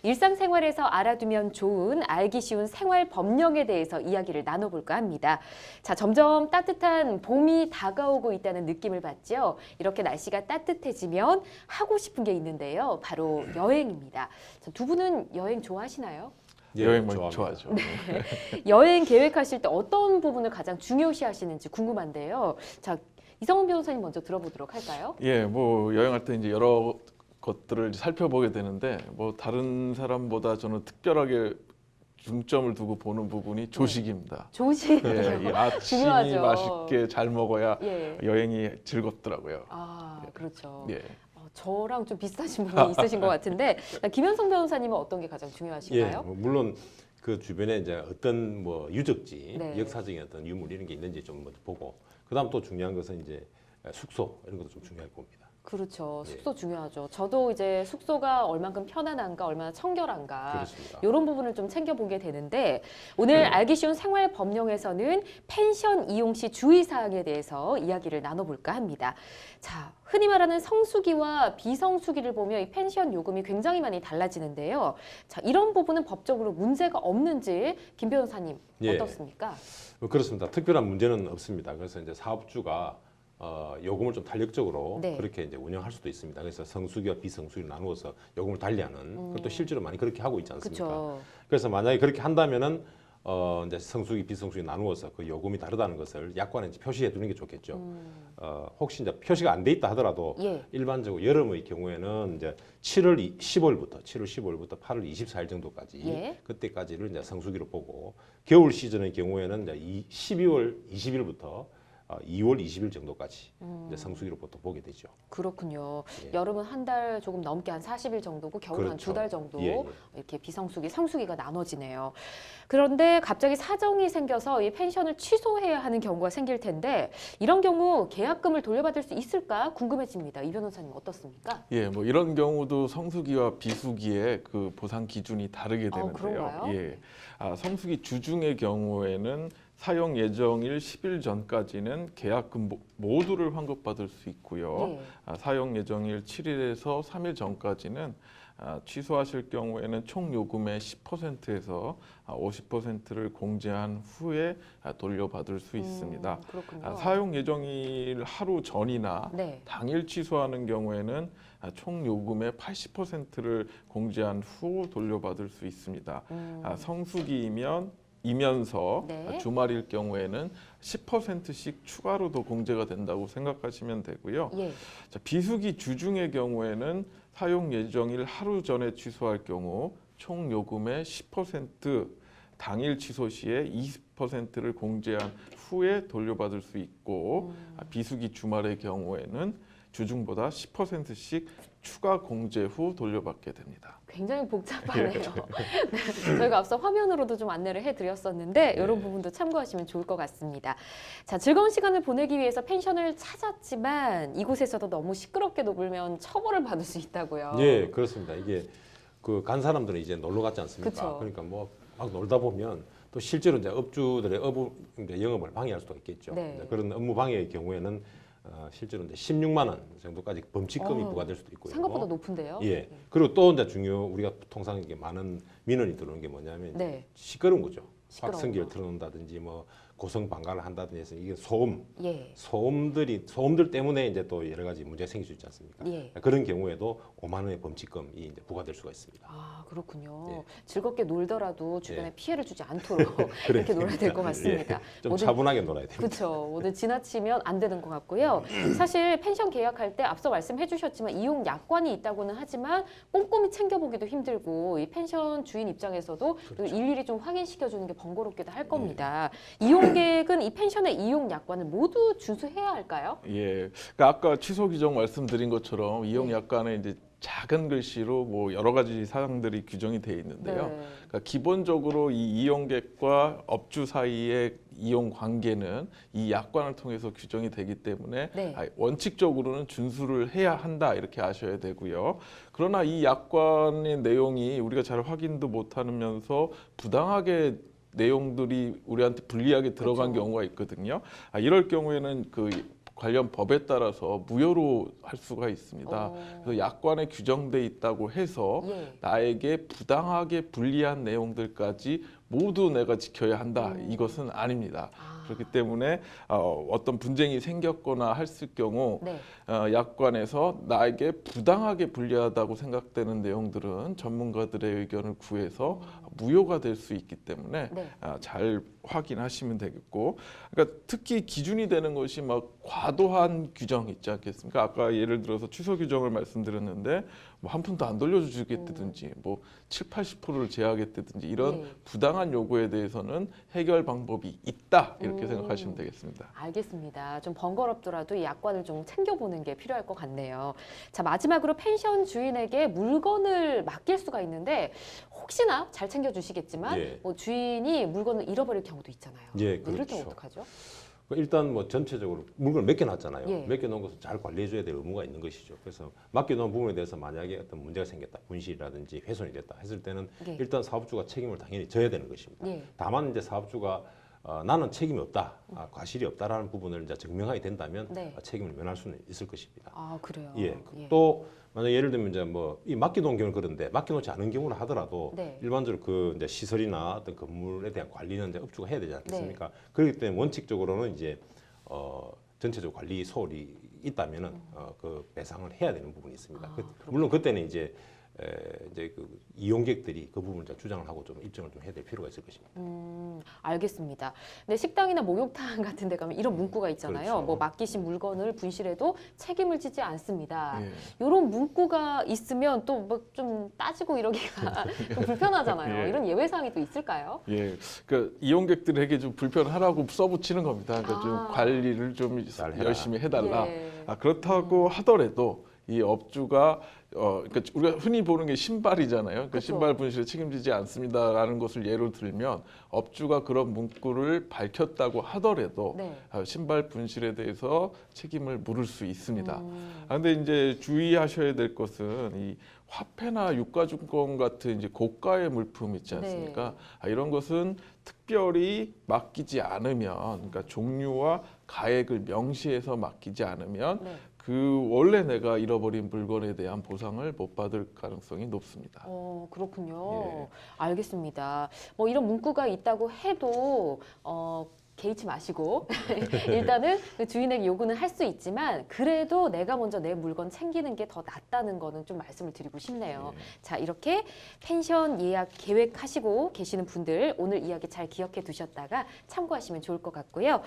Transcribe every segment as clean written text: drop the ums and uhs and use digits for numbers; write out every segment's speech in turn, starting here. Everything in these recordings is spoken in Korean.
일상생활에서 알아두면 좋은 알기 쉬운 생활 법령에 대해서 이야기를 나눠볼까 합니다. 자, 점점 따뜻한 봄이 다가오고 있다는 느낌을 받죠. 이렇게 날씨가 따뜻해지면 하고 싶은 게 있는데요. 바로 여행입니다. 자, 두 분은 여행 좋아하시나요? 예, 여행 좋아합니다. 좋아하죠. 여행 계획하실 때 어떤 부분을 가장 중요시 하시는지 궁금한데요. 자, 이성훈 변호사님 먼저 들어보도록 할까요? 예, 뭐 여행할 때 이제 여러 것들을 살펴보게 되는데 뭐 다른 사람보다 저는 특별하게 중점을 두고 보는 부분이 조식입니다. 조식이요. 예, 이 아침이 중요하죠. 맛있게 잘 먹어야 예. 여행이 즐겁더라고요. 아, 그렇죠. 예. 저랑 좀 비슷하신 분이 있으신 것 같은데 김현성 변호사님은 어떤 게 가장 예, 중요하신가요? 뭐 물론 그 주변에 이제 어떤 뭐 유적지, 네. 역사적인 어떤 유물 이런 게 있는지 좀 먼저 보고, 그다음 또 중요한 것은 이제 숙소 이런 것도 좀 중요할 겁니다. 그렇죠. 예. 숙소 중요하죠. 저도 이제 숙소가 얼만큼 편안한가, 얼마나 청결한가 그렇습니다. 이런 부분을 좀 챙겨보게 되는데 오늘 알기 쉬운 생활 법령에서는 펜션 이용 시 주의사항에 대해서 이야기를 나눠볼까 합니다. 자, 흔히 말하는 성수기와 비성수기를 보면 이 펜션 요금이 굉장히 많이 달라지는데요. 자, 이런 부분은 법적으로 문제가 없는지 김 변호사님 예. 어떻습니까? 그렇습니다. 특별한 문제는 없습니다. 그래서 이제 사업주가 요금을 좀 탄력적으로 네. 그렇게 이제 운영할 수도 있습니다. 그래서 성수기와 비성수기를 나누어서 요금을 달리하는 그것도 실제로 많이 그렇게 하고 있지 않습니까? 그렇죠. 그래서 만약에 그렇게 한다면은 이제 성수기, 비성수기 나누어서 그 요금이 다르다는 것을 약관에 이제 표시해 두는 게 좋겠죠. 혹시 이제 표시가 안 돼 있다 하더라도 예. 일반적으로 여름의 경우에는 이제 7월 15일부터 8월 24일 정도까지 예. 그때까지를 이제 성수기로 보고, 겨울 시즌의 경우에는 이제 12월 20일부터 2월 20일 정도까지 이제 성수기로 보통 보게 되죠. 그렇군요. 예. 여름은 한 달 조금 넘게 한 40일 정도고 겨울은 한 그렇죠. 2달 정도 예, 예. 이렇게 비성수기, 성수기가 나눠지네요. 그런데 갑자기 사정이 생겨서 이 펜션을 취소해야 하는 경우가 생길 텐데 이런 경우 계약금을 돌려받을 수 있을까 궁금해집니다. 이 변호사님 어떻습니까? 예, 뭐 이런 경우도 성수기와 비수기의 그 보상 기준이 다르게 되는데요. 그런가요? 예, 성수기 주중의 경우에는 사용 예정일 10일 전까지는 계약금 모두를 환급받을 수 있고요. 예. 사용 예정일 7일에서 3일 전까지는 취소하실 경우에는 총 요금의 10%에서 50%를 공제한 후에 돌려받을 수 있습니다. 그렇군요. 사용 예정일 하루 전이나 네. 당일 취소하는 경우에는 총 요금의 80%를 공제한 후 돌려받을 수 있습니다. 성수기이면서 네. 주말일 경우에는 10%씩 추가로 더 공제가 된다고 생각하시면 되고요. 예. 자, 비수기 주중의 경우에는 사용 예정일 하루 전에 취소할 경우 총 요금의 10% 당일 취소 시에 20%를 공제한 후에 돌려받을 수 있고 비수기 주말의 경우에는 주중보다 10%씩 추가 공제 후 돌려받게 됩니다. 굉장히 복잡하네요. 네, 저희가 앞서 화면으로도 좀 안내를 해드렸었는데 이런 부분도 참고하시면 좋을 것 같습니다. 자, 즐거운 시간을 보내기 위해서 펜션을 찾았지만 이곳에서도 너무 시끄럽게 놀면 처벌을 받을 수 있다고요. 예, 그렇습니다. 이게 그 간 사람들은 이제 놀러 갔지 않습니까? 그쵸. 그러니까 뭐 막 놀다 보면 또 실제로 이제 업주들의 이제 영업을 방해할 수도 있겠죠. 네. 이제 그런 업무 방해의 경우에는 실제로 이제 16만 원 정도까지 범칙금이 어, 부과될 수도 있고요. 생각보다 높은데요. 예. 그리고 또 이제 우리가 통상 이게 많은 민원이 들어오는 게 뭐냐면 네. 시끄러운 거죠. 시끄러운 확성기를 거. 틀어놓는다든지 뭐 고성 방가를 한다든지 해서 이게 예. 소음들 때문에 이제 또 여러 가지 문제가 생길 수 있지 않습니까? 예. 그런 경우에도 5만 원의 범칙금이 이제 부과될 수가 있습니다. 아, 그렇군요. 예. 즐겁게 놀더라도 주변에 예. 피해를 주지 않도록 이렇게 놀아야 될 것 같습니다. 좀 모든- 차분하게 놀아야 됩니다. 그렇죠. 오늘 지나치면 안 되는 것 같고요. 사실 펜션 계약할 때 앞서 말씀해 주셨지만 이용 약관이 있다고는 하지만 꼼꼼히 챙겨보기도 힘들고 이 펜션 주인 입장에서도 또 일일이 좀 확인시켜 주는 게 번거롭기도 할 겁니다. 이용 계획은 이 펜션의 이용 약관을 모두 준수해야 할까요? 예, 그러니까 아까 취소 규정 말씀드린 것처럼 이용 네. 약관에 이제 작은 글씨로 뭐 여러 가지 사항들이 규정이 되어 있는데요. 네. 그러니까 기본적으로 이 이용객과 업주 사이의 이용 관계는 이 약관을 통해서 규정이 되기 때문에 네. 원칙적으로는 준수를 해야 한다 이렇게 아셔야 되고요. 그러나 이 약관의 내용이 우리가 잘 확인도 못하면서 부당하게 내용들이 우리한테 불리하게 들어간 그렇죠. 경우가 있거든요. 이럴 경우에는 그 관련 법에 따라서 무효로 할 수가 있습니다. 그래서 약관에 규정돼 있다고 해서 예. 나에게 부당하게 불리한 내용들까지 모두 내가 지켜야 한다. 이것은 아닙니다. 그렇기 때문에 어떤 분쟁이 생겼거나 했을 경우 네. 약관에서 나에게 부당하게 불리하다고 생각되는 내용들은 전문가들의 의견을 구해서 무효가 될 수 있기 때문에 네. 잘 확인하시면 되겠고, 그러니까 특히 기준이 되는 것이 막 과도한 규정 있지 않겠습니까? 아까 예를 들어서 취소 규정을 말씀드렸는데 뭐 한 푼도 안 돌려주겠다든지 뭐 7, 80%를 제하겠다든지 이런 네. 부당한 요구에 대해서는 해결 방법이 있다 이렇게 생각하시면 되겠습니다. 알겠습니다. 좀 번거롭더라도 이 약관을 좀 챙겨보는 게 필요할 것 같네요. 자, 마지막으로 펜션 주인에게 물건을 맡길 수가 있는데 혹시나 잘 챙겨주시겠지만 예. 뭐 주인이 물건을 잃어버릴 경우도 있잖아요. 예, 이럴 때 그렇죠. 어떡하죠? 일단 뭐 전체적으로 물건을 맡겨놨잖아요. 예. 맡겨놓은 것을 잘 관리해줘야 될 의무가 있는 것이죠. 그래서 맡겨놓은 부분에 대해서 만약에 어떤 문제가 생겼다, 분실이라든지 훼손이 됐다 했을 때는 예. 일단 사업주가 책임을 당연히 져야 되는 것입니다. 예. 다만 이제 사업주가 나는 책임이 없다, 과실이 없다라는 부분을 이제 증명하게 된다면 네. 책임을 면할 수는 있을 것입니다. 아, 그래요? 예. 또 만약 예를 들면 이제 뭐 이 맡겨놓은 경우는 그런데 맡겨놓지 않은 경우는 하더라도 네. 일반적으로 그 이제 시설이나 어떤 건물에 대한 관리는 이제 업주가 해야 되지 않겠습니까? 네. 그렇기 때문에 원칙적으로는 이제 전체적 관리 소홀이 있다면은 그 배상을 해야 되는 부분이 있습니다. 물론 그때는 이제 그 이용객들이 그 부분을 이제 주장을 하고 좀 입증을 좀 해야 될 필요가 있을 것입니다. 알겠습니다. 근데 식당이나 목욕탕 같은 데 가면 이런 문구가 있잖아요. 그렇죠. 뭐 맡기신 물건을 분실해도 책임을 지지 않습니다. 예. 이런 문구가 있으면 또 뭐 좀 따지고 이러기가 좀 불편하잖아요. 예. 이런 예외사항이 또 있을까요? 예, 그러니까 이용객들에게 좀 불편하라고 써붙이는 겁니다. 그러니까 좀 관리를 좀 잘 해라. 열심히 해달라. 예. 그렇다고 하더라도 이 업주가 그러니까 우리가 흔히 보는 게 신발이잖아요. 그러니까 그쵸. 신발 분실에 책임지지 않습니다라는 것을 예로 들면 업주가 그런 문구를 밝혔다고 하더라도 네. 신발 분실에 대해서 책임을 물을 수 있습니다. 그런데 이제 주의하셔야 될 것은 이 화폐나 유가증권 같은 이제 고가의 물품 있지 않습니까? 이런 것은 특별히 맡기지 않으면, 그러니까 종류와 가액을 명시해서 맡기지 않으면 네. 그 원래 내가 잃어버린 물건에 대한 보상을 못 받을 가능성이 높습니다. 그렇군요. 예. 알겠습니다. 뭐 이런 문구가 있다고 해도 개의치 마시고 일단은 그 주인에게 요구는 할 수 있지만 그래도 내가 먼저 내 물건 챙기는 게 더 낫다는 거는 좀 말씀을 드리고 싶네요. 예. 자, 이렇게 펜션 예약 계획하시고 계시는 분들 오늘 이야기 잘 기억해 두셨다가 참고하시면 좋을 것 같고요.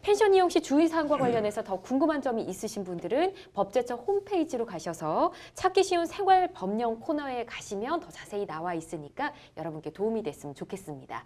펜션 이용 시 주의사항과 관련해서 더 궁금한 점이 있으신 분들은 법제처 홈페이지로 가셔서 찾기 쉬운 생활 법령 코너에 가시면 더 자세히 나와 있으니까 여러분께 도움이 됐으면 좋겠습니다.